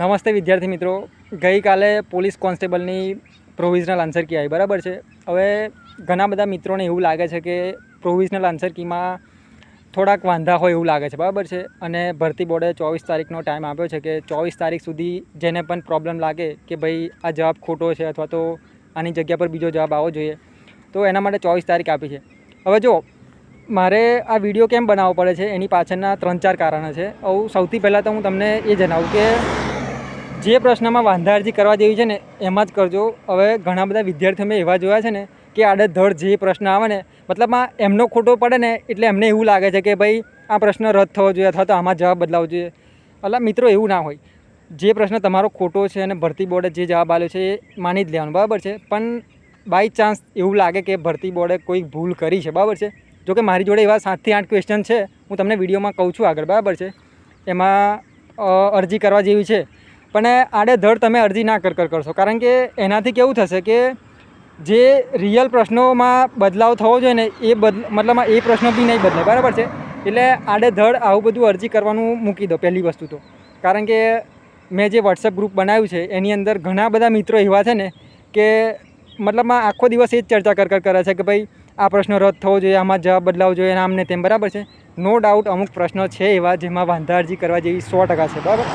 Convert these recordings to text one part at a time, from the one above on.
નમસ્તે વિદ્યાર્થી મિત્રો, ગઈકાલે પોલીસ કોન્સ્ટેબલની પ્રોવિઝનલ આન્સર કી આવી બરાબર છે. હવે ઘણા બધા મિત્રોને એવું લાગે છે કે પ્રોવિઝનલ આન્સર કીમાં થોડાક વાંધા હોય એવું લાગે છે બરાબર છે. અને ભરતી બોર્ડે 24 તારીખનો ટાઈમ આપ્યો છે કે 24 તારીખ સુધી જેને પણ પ્રોબ્લેમ લાગે કે ભાઈ આ જવાબ ખોટો છે અથવા તો આની જગ્યા પર બીજો જવાબ આવવો જોઈએ તો એના માટે 24 તારીખ આપી છે. હવે જો મારે આ વિડીયો કેમ બનાવવો પડે છે એની પાછળના 3-4 કારણો છે. સૌથી પહેલાં તો હું તમને એ જણાવું કે જે પ્રશ્નમાં વાંધા અરજી કરવા જેવી છે ને એમાં જ કરજો. હવે ઘણા બધા વિદ્યાર્થીઓ મેં એવા જોયા છે ને કે આડેધડ જે પ્રશ્ન આવે ને મતલબમાં એમનો ખોટો પડે ને એટલે એમને એવું લાગે છે કે ભાઈ આ પ્રશ્ન રદ થવો જોઈએ અથવા તો આમાં જવાબ બદલાવવો જોઈએ. એટલે મિત્રો એવું ના હોય. જે પ્રશ્ન તમારો ખોટો છે અને ભરતી બોર્ડે જે જવાબ આપ્યો છે એ માની જ લેવાનો બરાબર છે. પણ બાય ચાન્સ એવું લાગે કે ભરતી બોર્ડે કોઈ ભૂલ કરી છે બરાબર છે. જોકે મારી જોડે એવા 7 થી 8 ક્વેશ્ચન છે, હું તમને વિડીયોમાં કહું છું આગળ બરાબર છે. એમાં અરજી કરવા જેવી છે પણ આડેધડ તમે અરજી ના કરશો, કારણ કે એનાથી કેવું થશે કે જે રિયલ પ્રશ્નોમાં બદલાવ થવો જોઈએ ને મતલબમાં એ પ્રશ્નો બી નહીં બદલાય બરાબર છે. એટલે આડેધડ આવું બધું અરજી કરવાનું મૂકી દો પહેલી વસ્તુ તો. કારણ કે મેં જે વોટ્સએપ ગ્રુપ બનાવ્યું છે એની અંદર ઘણા બધા મિત્રો એવા છે ને કે મતલબમાં આખો દિવસ એ જ ચર્ચા કરે છે કે ભાઈ આ પ્રશ્ન રદ થવો જોઈએ, આમાં જવાબ બદલાવવો જોઈએ, આમને તેમ બરાબર છે. નો ડાઉટ અમુક પ્રશ્નો છે એવા જેમાં વાંધા અરજી કરવા જેવી 100% છે બરાબર.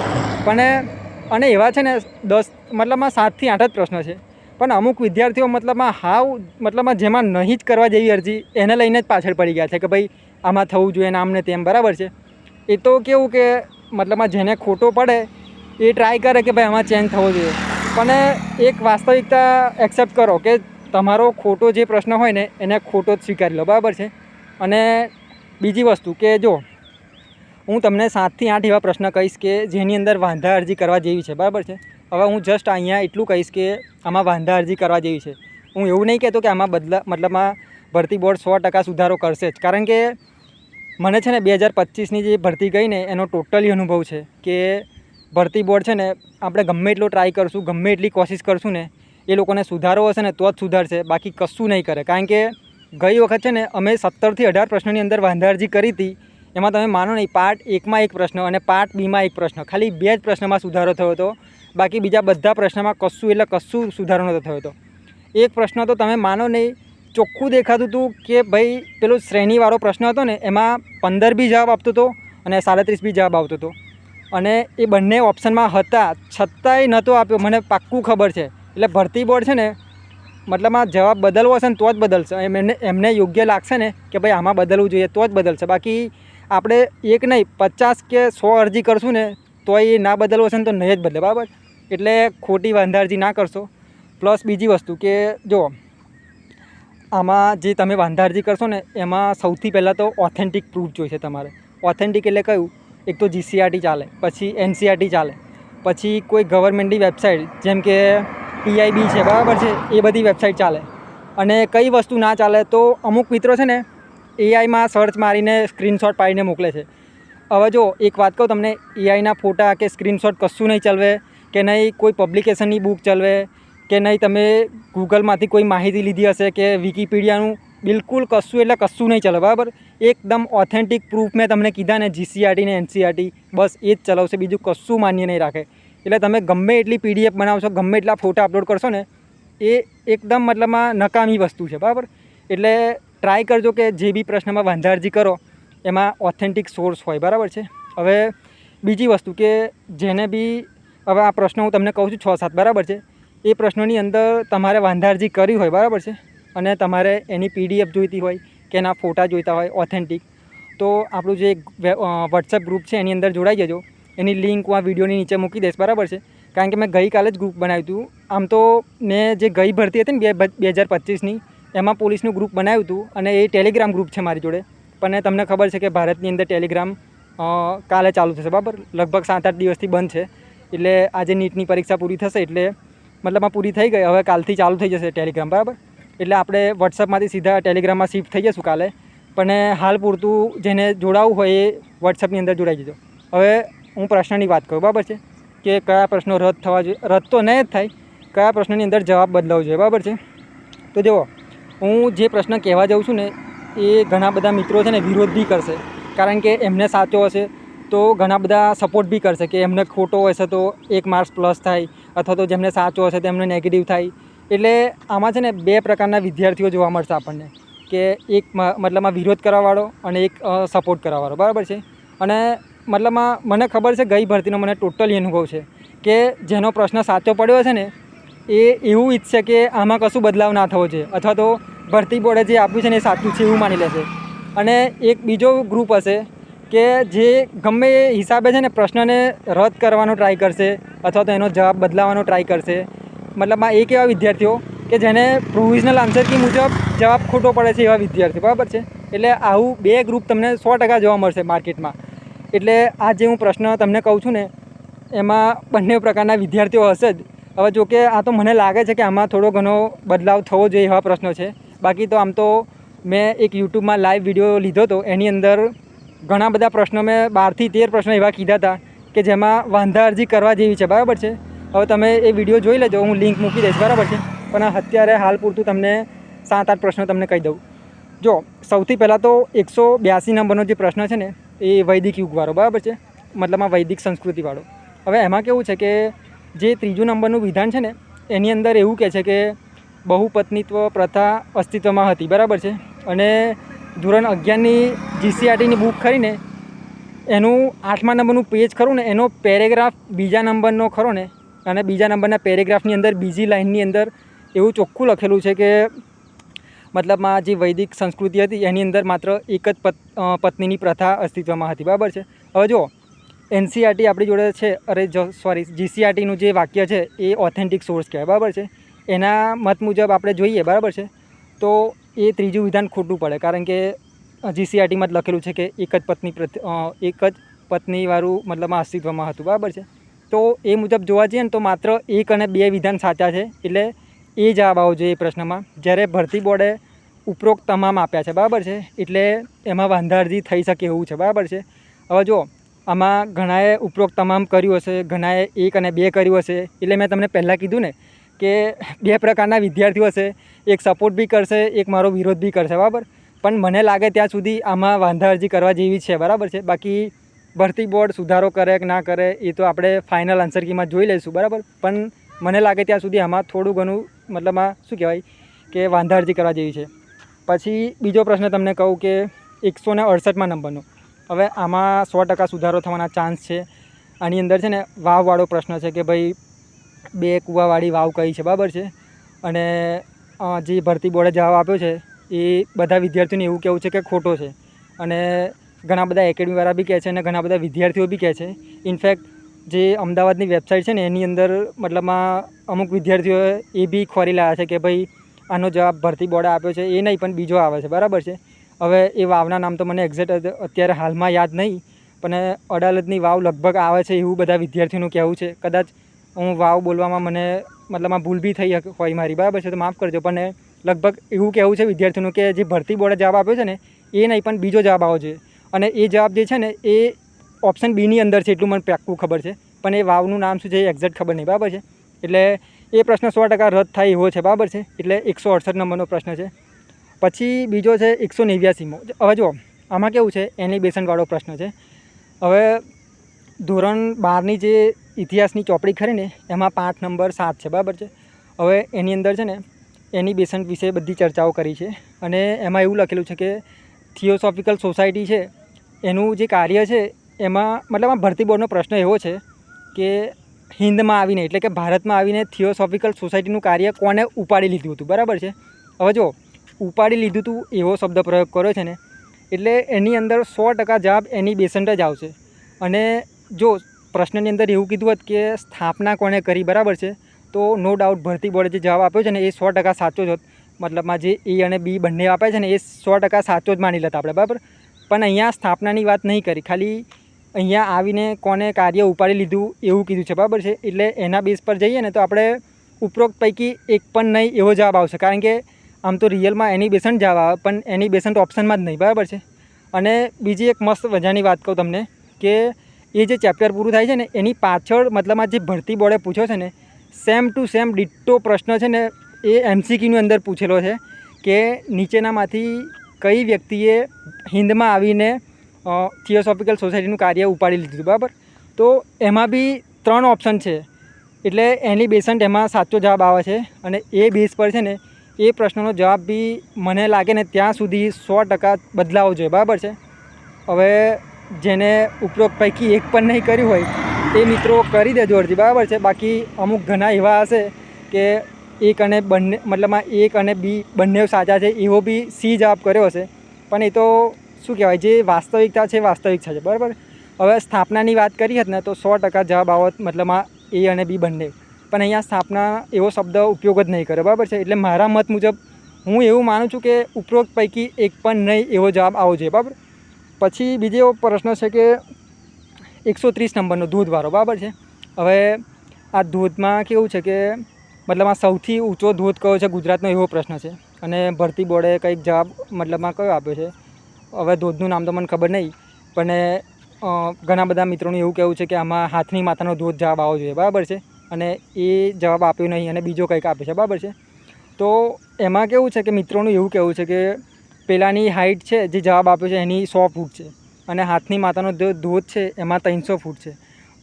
પણ અને એવા છે ને 7 થી 8 જ પ્રશ્નો છે. પણ અમુક વિદ્યાર્થીઓ મતલબમાં જેમાં નહીં જ કરવા જેવી અરજી એને લઈને જ પાછળ પડી ગયા છે કે ભાઈ આમાં થવું જોઈએ ને આમને તેમ બરાબર છે. એ તો કેવું કે મતલબમાં જેને ખોટો પડે એ ટ્રાય કરે કે ભાઈ આમાં ચેન્જ થવો જોઈએ. પણ એક વાસ્તવિકતા એક્સેપ્ટ કરો કે તમારો ખોટો જે પ્રશ્ન હોય ને એને ખોટો જ સ્વીકારી લો બરાબર છે. અને બીજી વસ્તુ કે જો હું તમને 7 થી 8 એવા પ્રશ્ન કહીશ કે જેની અંદર વાંધા અરજી કરવા જેવી છે બરાબર છે. હવે હું જસ્ટ અહીંયા એટલું કહીશ કે આમાં વાંધા અરજી કરવા જેવી છે. હું એવું નહીં કહેતો કે આમાં મતલબમાં ભરતી બોર્ડ 100% સુધારો કરશે જ, કારણ કે મને છે ને 2025ની જે ભરતી ગઈ ને એનો ટોટલી અનુભવ છે કે ભરતી બોર્ડ છે ને આપણે ગમે એટલો ટ્રાય કરશું, ગમે એટલી કોશિશ કરશું ને એ લોકોને સુધારો હશે ને તો જ સુધારશે, બાકી કશું નહીં કરે. કારણ કે ગઈ વખત છે ને અમે 17 થી 18 પ્રશ્નોની અંદર વાંધા અરજી કરી હતી. એમાં તમે માનો નહીં, પાર્ટ 1માં એક પ્રશ્ન અને પાર્ટ 2માં એક પ્રશ્ન, ખાલી 2 જ પ્રશ્નમાં સુધારો થયો હતો. બાકી બીજા બધા પ્રશ્નમાં કશું સુધારો નહોતો થયો હતો. એક પ્રશ્ન તો તમે માનો નહીં, ચોખ્ખું દેખાતું હતું કે ભાઈ પેલો શ્રેણીવાળો પ્રશ્ન હતો ને એમાં 15 બી જવાબ આપતો હતો અને 37 બી જવાબ આવતો હતો. અને એ બંને ઓપ્શનમાં હતા છતાંય નહોતો આપ્યો, મને પાક્કું ખબર છે. એટલે ભરતી બોર્ડ છે ને મતલબમાં જવાબ બદલવો હશે ને તો જ બદલશે. એમને યોગ્ય લાગશે ને કે ભાઈ આમાં બદલવું જોઈએ તો જ બદલશે. બાકી આપણે એક નહીં 50 કે 100 અરજી કરશું ને તો એ ના બદલવું હશે ને તો નહીં જ બદલે બરાબર. એટલે ખોટી વાંધા અરજી ના કરશો. પ્લસ બીજી વસ્તુ કે જો આમાં જે તમે વાંધા અરજી કરશો ને એમાં સૌથી પહેલાં તો ઓથેન્ટિક પ્રૂફ જોઈશે તમારે. ઓથેન્ટિક એટલે કયું? એક તો GCRT ચાલે, પછી NCERT ચાલે, પછી કોઈ ગવર્મેન્ટની વેબસાઇટ જેમ કે PIB છે બરાબર છે, એ બધી વેબસાઇટ ચાલે. અને કઈ વસ્તુ ના ચાલે તો અમુક મિત્રો છે ને AIમાં સર્ચ મારીને સ્ક્રીનશોટ પાડીને મોકલે છે. હવે જો એક વાત કહું તમને, AIના ફોટા કે સ્ક્રીનશોટ કશું નહીં ચલવે, કે નહીં કોઈ પબ્લિકેશનની બુક ચલવે, કે નહીં તમે ગૂગલમાંથી કોઈ માહિતી લીધી હશે કે વિકીપીડિયાનું, બિલકુલ કશું એટલે કશું નહીં ચલે બરાબર. એકદમ ઓથેન્ટિક પ્રૂફ મેં તમને કીધા ને GCRT ને NCERT, બસ એ જ ચલાવશે, બીજું કશું માન્ય નહીં રાખે. એટલે તમે ગમે એટલી PDF બનાવશો, ગમે એટલા ફોટા અપલોડ કરશો ને એ એકદમ મતલબમાં નકામી વસ્તુ છે બરાબર. એટલે ટ્રાય કરજો કે જે બી પ્રશ્નમાં વાંધા અરજી કરો એમાં ઓથેન્ટિક સોર્સ હોય બરાબર છે. હવે બીજી વસ્તુ કે જેને બી હવે આ પ્રશ્નો હું તમને કહું છું 6-7 બરાબર છે. એ પ્રશ્નોની અંદર તમારે વાંધા અરજી કરી હોય બરાબર છે અને તમારે એની PDF જોઈતી હોય કે એના ફોટા જોઈતા હોય ઓથેન્ટિક, તો આપણું જે વોટ્સએપ ગ્રુપ છે એની અંદર જોડાઈ જજો. એની લિંક હું આ વિડીયોની નીચે મૂકી દઈશ બરાબર છે. કારણ કે મેં ગઈકાલે જ ગ્રુપ બનાવ્યું હતું. આમ તો મેં જે ગઈ ભરતી હતી ને 2025ની એમાં પોલીસનું ગ્રુપ બનાવ્યું હતું અને એ ટેલિગ્રામ ગ્રુપ છે મારી જોડે. પણ તમને ખબર છે કે ભારતની અંદર ટેલિગ્રામ કાલે ચાલુ થશે બરાબર. લગભગ 7-8 દિવસથી બંધ છે. એટલે આજે નીટની પરીક્ષા પૂરી થશે એટલે મતલબમાં પૂરી થઈ ગઈ, હવે કાલથી ચાલુ થઈ જશે ટેલિગ્રામ બરાબર. એટલે આપણે વોટ્સઅપમાંથી સીધા ટેલિગ્રામમાં શિફ્ટ થઈ જઈશું કાલે. પણ હાલ પૂરતું જેને જોડાવવું હોય એ વોટ્સઅપની અંદર જોડાઈ જજો. હવે હું પ્રશ્નની વાત કરું બરાબર છે કે કયા પ્રશ્નો રદ થવા જોઈએ. રદ તો નહીં જ થાય, કયા પ્રશ્નની અંદર જવાબ બદલાવવો જોઈએ બરાબર છે. તો જુઓ, હું જે પ્રશ્ન કહેવા જાઉં છું ને એ ઘણા બધા મિત્રો છે ને વિરોધ બી કરશે, કારણ કે એમને સાચો હશે તો ઘણા બધા સપોર્ટ બી કરશે કે એમને ખોટો હશે તો 1 માર્ક્સ પ્લસ થાય, અથવા તો જેમને સાચો હશે તો એમને નેગેટિવ થાય. એટલે આમાં છે ને 2 પ્રકારના વિદ્યાર્થીઓ જોવા મળશે આપણને, કે એક મતલબમાં વિરોધ કરવાવાળો અને એક સપોર્ટ કરવાવાળો, બરાબર છે. અને મતલબમાં મને ખબર છે ગઈ ભરતીનો મને ટોટલી અનુભવ છે કે જેનો પ્રશ્ન સાચો પડ્યો છે ને એ એવું ઈચ્છે કે આમાં કશું બદલાવ ના થવો જોઈએ, અથવા તો ભરતી બોર્ડે જે આપ્યું છે ને એ સાચું છે એવું માની લેશે. અને એક બીજો ગ્રુપ હશે કે જે ગમે એ હિસાબે છે ને પ્રશ્નને રદ કરવાનો ટ્રાય કરશે, અથવા તો એનો જવાબ બદલાવાનો ટ્રાય કરશે. મતલબમાં એક એવા વિદ્યાર્થીઓ કે જેને પ્રોવિઝનલ આન્સર કી મુજબ જવાબ ખોટો પડે છે એવા વિદ્યાર્થીઓ, બરાબર છે. એટલે આવું 2 ગ્રુપ તમને 100% જોવા મળશે માર્કેટમાં. એટલે આ જે હું પ્રશ્ન તમને કહું છું ને એમાં બંને પ્રકારના વિદ્યાર્થીઓ હશે જ. હવે જો કે આ તો મને લાગે છે કે આમાં થોડો ઘણો બદલાવ થવો જોઈએ એવા પ્રશ્નો છે. બાકી તો આમ તો મેં એક યુટ્યુબમાં લાઈવ વિડીયો લીધો હતો, એની અંદર ઘણા બધા પ્રશ્નો મેં 12 થી 13 પ્રશ્નો એવા કીધા હતા કે જેમાં વાંધા અરજી કરવા જેવી છે, બરાબર છે. હવે તમે એ વિડીયો જોઈ લેજો, હું લિંક મૂકી દઈશ, બરાબર છે. પણ અત્યારે હાલ પૂરતું તમને 7-8 પ્રશ્નો તમને કહી દઉં. જો સૌથી પહેલાં તો 182 નંબરનો જે પ્રશ્ન છે ને એ વૈદિક યુગવાળો, બરાબર છે, મતલબમાં વૈદિક સંસ્કૃતિવાળો. હવે એમાં કેવું છે કે જે 3જું નંબરનું વિધાન છે ને એની અંદર એવું કહે છે કે બહુપત્નીત્વ પ્રથા અસ્તિત્વમાં હતી, બરાબર છે. અને ધોરણ 11ની GCRTની બુક ખરીને એનું 8મા નંબરનું પેજ ખરું ને એનો પેરેગ્રાફ 2જા નંબરનો ખરો ને, અને 2જા નંબરના પેરેગ્રાફની અંદર બીજી લાઇનની અંદર એવું ચોખ્ખું લખેલું છે કે મતલબમાં જે વૈદિક સંસ્કૃતિ હતી એની અંદર માત્ર એક જ પત્નીની પ્રથા અસ્તિત્વમાં હતી, બરાબર છે. હવે જો NCERT આપણી જોડે છે, GCRTનું જે વાક્ય છે એ ઓથેન્ટિક સોર્સ કહેવાય, બરાબર છે. એના મત મુજબ આપણે જોઈએ, બરાબર છે, તો એ 3જું વિધાન ખોટું પડે, કારણ કે GCRTમાં જ લખેલું છે કે એક જ પત્નીવાળું મતલબમાં અસ્તિત્વમાં હતું, બરાબર છે. તો એ મુજબ જોવા જઈએ ને તો માત્ર 1 અને 2 વિધાન સાચા છે, એટલે એ જવાબ આવવો જોઈએ એ પ્રશ્નમાં. જ્યારે ભરતી બોર્ડે ઉપરોક્ત તમામ આપ્યા છે, બરાબર છે, એટલે એમાં વાંધા અરજી થઈ શકે એવું છે, બરાબર છે. હવે જો આમાં ઘણાએ ઉપરોક્ત તમામ કર્યું હશે, ઘણાએ 1 અને 2 કર્યું હશે. એટલે મેં તમને પહેલાં કીધું ને કે 2 પ્રકારના વિદ્યાર્થીઓ હશે, એક સપોર્ટ બી કરશે, એક મારો વિરોધ બી કરશે, બરાબર. પણ મને લાગે ત્યાં સુધી આમાં વાંધા અરજી કરવા જેવી છે, બરાબર છે. બાકી ભરતી બોર્ડ સુધારો કરે કે ના કરે એ તો આપણે ફાઇનલ આન્સર કીમાં જોઈ લઈશું, બરાબર. પણ મને લાગે ત્યાં સુધી આમાં થોડું ઘણું મતલબમાં શું કહેવાય કે વાંધા અરજી કરવા જેવી છે. પછી બીજો પ્રશ્ન તમને કહું કે 168મા નંબરનો. હવે આમાં 100% સુધારો થવાના ચાન્સ છે. આની અંદર છે ને વાવવાળો પ્રશ્ન છે કે ભાઈ 2 કૂવાવાળી વાવ કઈ છે, બરાબર છે. અને જે ભરતી બોર્ડે જવાબ આપ્યો છે એ બધા વિદ્યાર્થીઓને એવું કહેવું છે કે ખોટો છે. અને ઘણા બધા એકેડમીવાળા બી કહે છે અને ઘણા બધા વિદ્યાર્થીઓ બી કહે છે. ઇનફેક્ટ જે અમદાવાદની વેબસાઇટ છે ને એની અંદર મતલબમાં અમુક વિદ્યાર્થીઓએ એ બી ખોરી લાવ્યા છે કે ભાઈ આનો જવાબ ભરતી બોર્ડે આપ્યો છે એ નહીં પણ બીજો આવે છે, બરાબર છે. હવે એ વાવના નામ તો મને એક્ઝેક્ટ અત્યારે હાલમાં યાદ નહીં, પણ અડાલજની વાવ લગભગ આવે છે એવું બધા વિદ્યાર્થીઓનું કહેવું છે. કદાચ હું વાવ બોલવામાં મને મતલબમાં ભૂલ બી થઈ હોય મારી, બરાબર છે, તો માફ કરજો. પણ લગભગ એવું કહેવું છે વિદ્યાર્થીઓનું કે જે ભરતી બોર્ડે જવાબ આપ્યો છે ને એ નહીં પણ બીજો જવાબ આવવો જોઈએ. અને એ જવાબ જે છે ને એ ઓપ્શન બીની અંદર છે, એટલું મને પાક્કું ખબર છે. પણ એ વાવનું નામ શું છે એ એક્ઝેક્ટ ખબર નહીં, બરાબર છે. એટલે એ પ્રશ્ન 100% રદ થાય એવો છે, બરાબર છે. એટલે 168 નંબરનો પ્રશ્ન છે. પછી બીજો છે 189મો. હવે જો આમાં કેવું છે એનિબેશનવાળો પ્રશ્ન છે. હવે ધોરણ 12ની જે ઇતિહાસની ચોપડી ખરી ને એમાં 5 નંબર 7 છે, બરાબર છે. હવે એની અંદર છે ને એનિબેશન વિશે બધી ચર્ચાઓ કરી છે. અને એમાં એવું લખેલું છે કે થિયોસોફિકલ સોસાયટી છે એનું જે કાર્ય છે એમાં મતલબ ભરતી બોર્ડનો પ્રશ્ન એવો છે કે હિન્દમાં આવીને એટલે કે ભારતમાં આવીને થિયોસોફિકલ સોસાયટીનું કાર્ય કોને ઉપાડી લીધું હતું, બરાબર છે. હવે જો ઉપાડી લીધું હતું એવો શબ્દ પ્રયોગ કર્યો છે ને એટલે એની અંદર 100% જવાબ એનિબેસન્ટ જ આવશે. અને જો પ્રશ્નની અંદર એવું કીધું હોત કે સ્થાપના કોણે કરી, બરાબર છે, તો નો ડાઉટ ભરતી બોર્ડે જે જવાબ આપ્યો છે ને એ 100% સાચો જ હોત. મતલબમાં જે એ અને બી બંને આપ્યા છે ને એ 100% સાચો જ માની લેતા આપણે, બરાબર. પણ અહીંયા સ્થાપનાની વાત નહીં કરી, ખાલી અહીંયા આવીને કોને કાર્ય ઉપાડી લીધું એવું કીધું છે, બરાબર છે. એટલે એના બેઝ પર જઈએ ને તો આપણે ઉપરોક્ત પૈકી એક પણ નહીં એવો જવાબ આવશે, કારણ કે આમ તો રિયલમાં એનિબેસન્ટ જવાબ આવે પણ એનિબેસન્ટ ઓપ્શનમાં જ નહીં, બરાબર છે. અને બીજી એક મસ્ત મજાની વાત કહું તમને કે એ જે ચેપ્ટર પૂરું થાય છે ને એની પાછળ મતલબમાં જે ભરતી બોર્ડે પૂછ્યો છે ને સેમ ટુ સેમ ડિટ્ટો પ્રશ્ન છે ને એ MCQની અંદર પૂછેલો છે કે નીચેનામાંથી કઈ વ્યક્તિએ હિન્દમાં આવીને થિયોસોફિકલ સોસાયટીનું કાર્ય ઉપાડી લીધું હતું, બરાબર. તો એમાં બી 3 ઓપ્શન છે, એટલે એની બેસન્ટ એમાં સાચો જવાબ આવે છે, અને એ બેઝ પર છે ને એ પ્રશ્નનો જવાબ બી મને લાગે ને ત્યાં સુધી 100% બદલાવો જોઈએ, બરાબર છે. હવે જેને ઉપરોક્ત પૈકી એક પણ નહીં કર્યું હોય તે મિત્રો કરી દેજો અરજી, બરાબર છે. બાકી અમુક ઘણા એવા હશે કે એક અને બંને મતલબમાં એક અને બી બંને સાચા છે એવો બી સી જવાબ કર્યો હશે, પણ એ તો શું કહેવાય, જે વાસ્તવિકતા છે વાસ્તવિકતા છે, બરાબર. હવે સ્થાપનાની વાત કરી હતી ને તો 100% જવાબ આવત, મતલબમાં એ અને બી બંને, પણ અહીંયા સ્થાપના એવો શબ્દ ઉપયોગ જ નહીં કર્યો, બરાબર છે. એટલે મારા મત મુજબ હું એવું માનું છું કે ઉપરોક્ત પૈકી એક પણ નહીં એવો જવાબ આવવો જોઈએ, બરાબર. પછી બીજો એવો પ્રશ્ન છે કે 130 નંબરનો ધોધવાળો, બરાબર છે. હવે આ ધોધમાં કેવું છે કે મતલબ આ સૌથી ઊંચો ધોધ કયો છે ગુજરાતનો, એવો પ્રશ્ન છે. અને ભરતી બોર્ડે કંઈક જવાબ મતલબમાં કયો આપ્યો છે, હવે ધોધનું નામ તો મને ખબર નહીં, પણ ઘણા બધા મિત્રોનું એવું કહેવું છે કે આમાં હાથની માથાનો ધોધ જવાબ આવવો જોઈએ, બરાબર છે. અને એ જવાબ આપ્યો નહીં અને બીજો કંઈક આપ્યો છે, બરાબર છે. તો એમાં કેવું છે કે મિત્રોનું એવું કહેવું છે કે પેલાની હાઇટ છે જે જવાબ આપ્યો છે એની 100 ફૂટ છે, અને હાથની માથાનો ધોધ છે એમાં 300 ફૂટ છે.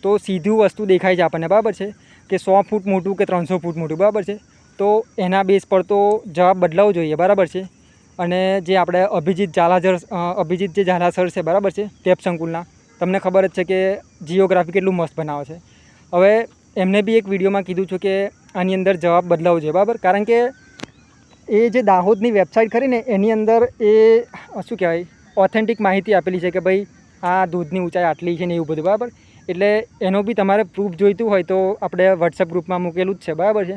તો સીધું વસ્તુ દેખાય છે આપણને, બરાબર છે, કે 100 ફૂટ મોટું કે 300 ફૂટ મોટું, બરાબર છે. તો એના બેઝ પર તો જવાબ બદલાવો જોઈએ, બરાબર છે. અને જે આપણે અભિજીત જે ઝાલા સર છે, બરાબર છે, ટેપ સંકુલના, તમને ખબર જ છે કે જિયોગ્રાફી કેટલું મસ્ત બનાવે છે. હવે એમને બી એક વિડીયોમાં કીધું છે કે આની અંદર જવાબ બદલાવો જોઈએ, બરાબર. કારણ કે એ જે દાહોદની વેબસાઇટ ખરીને એની અંદર એ શું કહેવાય, ઓથેન્ટિક માહિતી આપેલી છે કે ભાઈ આ ધોધની ઊંચાઈ આટલી છે ને એવું બધું, બરાબર. એટલે એનો બી તમારે પ્રૂફ જોઈતું હોય તો આપણે વોટ્સએપ ગ્રુપમાં મૂકેલું જ છે, બરાબર છે.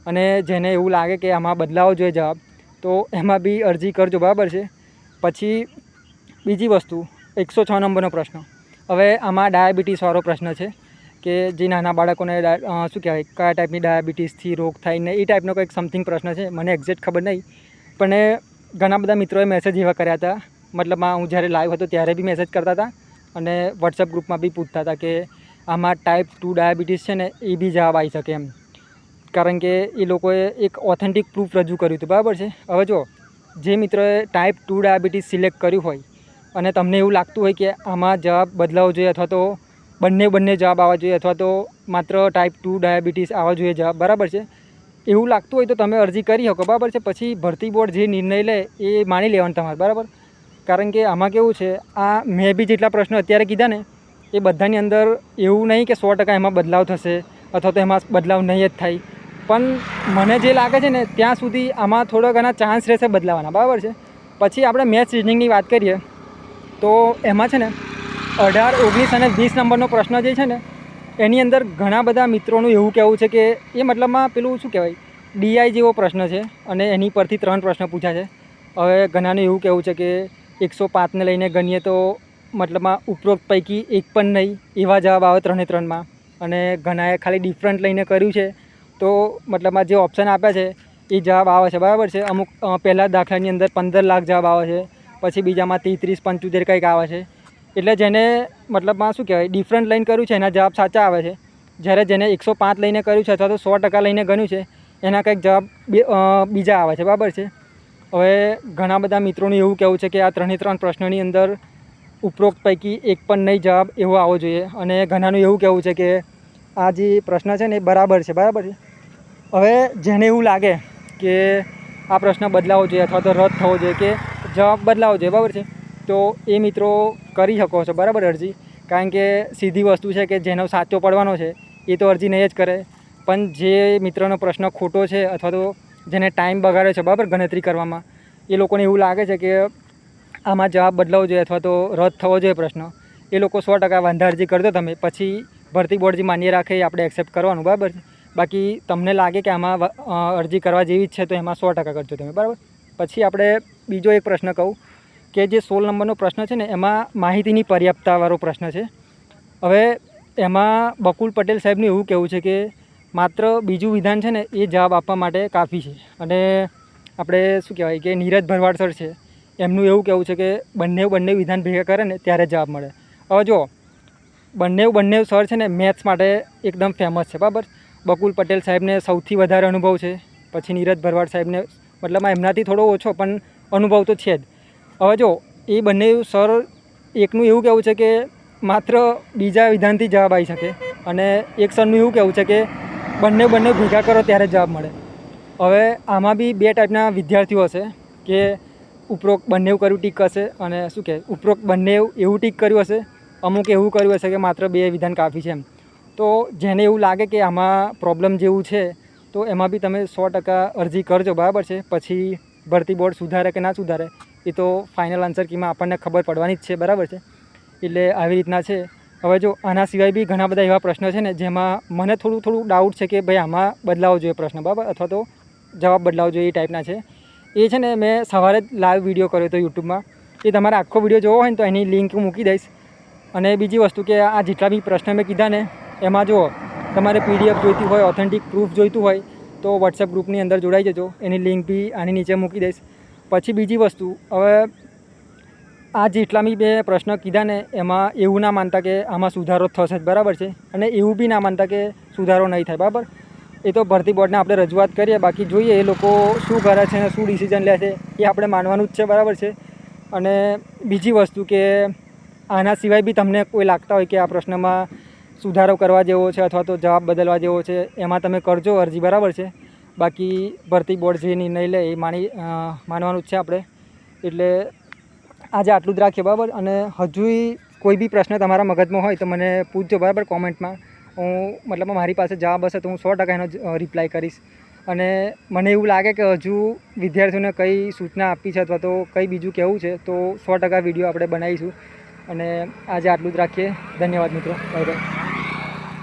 અને જેને એવું લાગે કે આમાં બદલાવો જોઈએ જવાબ, તો એમાં બી અરજી કરજો, બરાબર છે. પછી બીજી વસ્તુ 106 નંબરનો પ્રશ્ન. હવે આમાં ડાયાબિટીસવાળો પ્રશ્ન છે કે જે નાના બાળકોને શું કહેવાય, કયા ટાઈપની ડાયાબિટીસથી રોગ થાય ને એ ટાઈપનો કંઈક સમથિંગ પ્રશ્ન છે, મને એક્ઝેક્ટ ખબર નહીં. પણ ઘણા બધા મિત્રોએ મેસેજ એવા કર્યા હતા, મતલબમાં હું જ્યારે લાઈવ હતો ત્યારે બી મેસેજ કરતા હતા અને વોટ્સએપ ગ્રુપમાં બી પૂછતા હતા કે આમાં ટાઈપ 2 ડાયાબિટીસ છે ને એ બી જવાબ આવી શકે એમ, કારણ કે એ લોકોએ એક ઓથેન્ટિક પ્રૂફ રજૂ કર્યું હતું, બરાબર છે. હવે જો જે મિત્રોએ ટાઈપ 2 ડાયાબિટીસ સિલેક્ટ કર્યું હોય અને તમને એવું લાગતું હોય કે આમાં જવાબ બદલાવો જોઈએ અથવા તો બંને જવાબ આવવા જોઈએ અથવા તો માત્ર ટાઈપ 2 ડાયાબિટીસ આવવા જોઈએ જવાબ, બરાબર છે, એવું લાગતું હોય તો તમે અરજી કરી શકો, બરાબર છે. પછી ભરતી બોર્ડ જે નિર્ણય લે એ માની લેવાનું તમારે, બરાબર. કારણ કે આમાં કેવું છે, આ મેં બી જેટલા પ્રશ્નો અત્યારે કીધા ને એ બધાની અંદર એવું નહીં કે 100% એમાં બદલાવ થશે અથવા તો એમાં બદલાવ નહીં જ થાય, પણ મને જે લાગે છે ને ત્યાં સુધી આમાં થોડા ઘણા ચાન્સ રહેશે બદલાવાના, બરાબર છે. પછી આપણે મેથ્સ રિઝનિંગની વાત કરીએ તો એમાં છે ને 18, 19 અને 20 નંબરનો પ્રશ્ન જે છે ને એની અંદર ઘણા બધા મિત્રોનું એવું કહેવું છે કે એ મતલબમાં પેલું શું કહેવાય, ડીઆઈ જેવો પ્રશ્ન છે અને એની પરથી 3 પ્રશ્ન પૂછ્યા છે. હવે ઘણાનું એવું કહેવું છે કે 105ને લઈને ગણીએ તો મતલબમાં ઉપરોક્ત પૈકી એક પણ નહીં એવા જવાબ આવે 3 અને ઘણાએ ખાલી ડિફરન્ટ લઈને કર્યું છે તો મતલબમાં જે ઓપ્શન આપ્યા છે એ જવાબ આવે છે, બરાબર છે. અમુક પહેલાં દાખલાની અંદર 15 લાખ જવાબ આવે છે, પછી બીજામાં 33, 75 કંઈક આવે છે. એટલે જેને મતલબમાં શું કહેવાય ડિફરન્ટ લઈને કર્યું છે એના જવાબ સાચા આવે છે, જ્યારે જેને 105 લઈને કર્યું છે અથવા તો 100% લઈને ગણ્યું છે એના કંઈક જવાબ બીજા આવે છે, બરાબર છે. હવે ઘણા બધા મિત્રોનું એવું કહેવું છે કે આ 3 પ્રશ્નોની અંદર ઉપરોક્ત પૈકી એક પણ નહીં જવાબ એવો આવવો જોઈએ, અને ઘણાનું એવું કહેવું છે કે આ જે પ્રશ્ન છે ને એ બરાબર છે, બરાબર છે. હવે જેને એવું લાગે કે આ પ્રશ્ન બદલાવો જોઈએ અથવા તો રદ થવો જોઈએ કે જવાબ બદલાવો જોઈએ, બરાબર છે, તો એ મિત્રો કરી શકો છો, બરાબર અરજી. કારણ કે સીધી વસ્તુ છે કે જેનો સાચો પડવાનો છે એ તો અરજી નહીં જ કરે, પણ જે મિત્રનો પ્રશ્ન ખોટો છે અથવા તો જેને ટાઈમ બગાડ્યો છે, બરાબર, ગણતરી કરવામાં, એ લોકોને એવું લાગે છે કે આમાં જવાબ બદલાવો જોઈએ અથવા તો રદ થવો જોઈએ પ્રશ્ન, એ લોકો 100% વાંધા અરજી કરજો તમે. પછી ભરતી બોર્ડ જે માન્ય રાખે એ આપણે એક્સેપ્ટ કરવાનું, બરાબર છે. બાકી તમને લાગે કે આમાં અરજી કરવા જેવી જ છે તો એમાં 100% કરજો તમે, બરાબર. પછી આપણે બીજો એક પ્રશ્ન કહું કે જે 16 નંબરનો પ્રશ્ન છે ને એમાં માહિતીની પર્યાપ્તતાવાળો પ્રશ્ન છે. હવે એમાં બકુલ પટેલ સાહેબનું એવું કહેવું છે કે માત્ર બીજું વિધાન છે ને એ જવાબ આપવા માટે કાફી છે, અને આપણે શું કહેવાય કે નીરજ ભરવાડ સર છે એમનું એવું કહેવું છે કે બંને વિધાન ભેગા કરે ને ત્યારે જવાબ મળે. હવે જો બંને સર છે ને મેથ્સ માટે એકદમ ફેમસ છે, બરાબર. બકુલ પટેલ સાહેબને સૌથી વધારે અનુભવ છે, પછી નીરજ ભરવાડ સાહેબને મતલબમાં એમનાથી થોડો ઓછો પણ અનુભવ તો છે જ. હવે જો એ બંને સર એકનું એવું કહેવું છે કે માત્ર બીજા વિધાનથી જવાબ આવી શકે અને એક સરનું એવું કહેવું છે કે બંને ભેગા કરો ત્યારે જવાબ મળે. હવે આમાં બી બે ટાઈપના વિદ્યાર્થીઓ હશે કે ઉપરોક્ત બંને કર્યું ટીક હશે અને શું કહે ઉપરોક્ત બંને એવું ટીક કર્યું હશે, અમુક એવું કર્યું હશે કે માત્ર બે વિધાન કાફી છે એમ. તો જેને એવું લાગે કે આમાં પ્રોબ્લેમ જેવું છે તો એમાં બી તમે 100% અરજી કરજો, બરાબર છે. પછી ભરતી બોર્ડ સુધારે કે ના સુધારે એ તો ફાઇનલ આન્સર કીમાં આપણને ખબર પડવાની જ છે, બરાબર છે. એટલે આવી રીતના છે. હવે જો આના સિવાય બી ઘણા બધા એવા પ્રશ્ન છે ને જેમાં મને થોડું ડાઉટ છે કે ભાઈ આમાં બદલાવો જોઈએ પ્રશ્ન, બરાબર, અથવા તો જવાબ બદલાવો જોઈએ એ ટાઈપના છે. એ છે ને મેં સવારે જ લાઈવ વિડીયો કર્યો હતો યુટ્યુબમાં. એ તમારે આખો વિડીયો જોવો હોય ને તો એની લિંક હું મૂકી દઈશ. અને બીજી વસ્તુ કે આ જેટલા બી પ્રશ્ન મેં કીધા ને એમાં જુઓ તમારે PDF જોઈતી હોય, ઓથેન્ટિક પ્રૂફ જોઈતું હોય તો વોટ્સએપ ગ્રુપની અંદર જોડાઈ જજો. એની લિંક બી આની નીચે મૂકી દઈશ. પછી બીજી વસ્તુ, હવે આ જેટલા બી મેં પ્રશ્ન કીધા ને એમાં એવું ના માનતા કે આમાં સુધારો થશે જ, બરાબર છે. અને એવું બી ના માનતા કે સુધારો નહીં થાય, બરાબર. એ તો ભરતી બોર્ડને આપણે રજૂઆત કરીએ, બાકી જોઈએ એ લોકો શું કરે છે અને શું ડિસિઝન લે છે એ આપણે માનવાનું જ છે, બરાબર છે. અને બીજી વસ્તુ કે આના સિવાય બી તમને કોઈ લાગતા હોય કે આ પ્રશ્નમાં સુધારો કરવા જેવો છે અથવા તો જવાબ બદલવા જેવો છે એમાં તમે કરજો અરજી, બરાબર છે. બાકી ભરતી બોર્ડ જે નિર્ણય લે એ માનવાનું જ છે આપણે. એટલે આજે આટલું જ રાખીએ, બરાબર. અને હજુ કોઈ બી પ્રશ્ન તમારા મગજમાં હોય તો મને પૂછજો, બરાબર, કોમેન્ટમાં. હું મતલબ મારી પાસે જવાબ હશે તો હું 100% એનો રિપ્લાય કરીશ. અને મને એવું લાગે કે હજુ વિદ્યાર્થીઓને કઈ સૂચના આપી છે અથવા તો કંઈ બીજું કહેવું છે તો 100% વિડીયો આપણે બનાવીશું. અને આજે આટલું જ રાખીએ. ધન્યવાદ મિત્રો. Bye bye.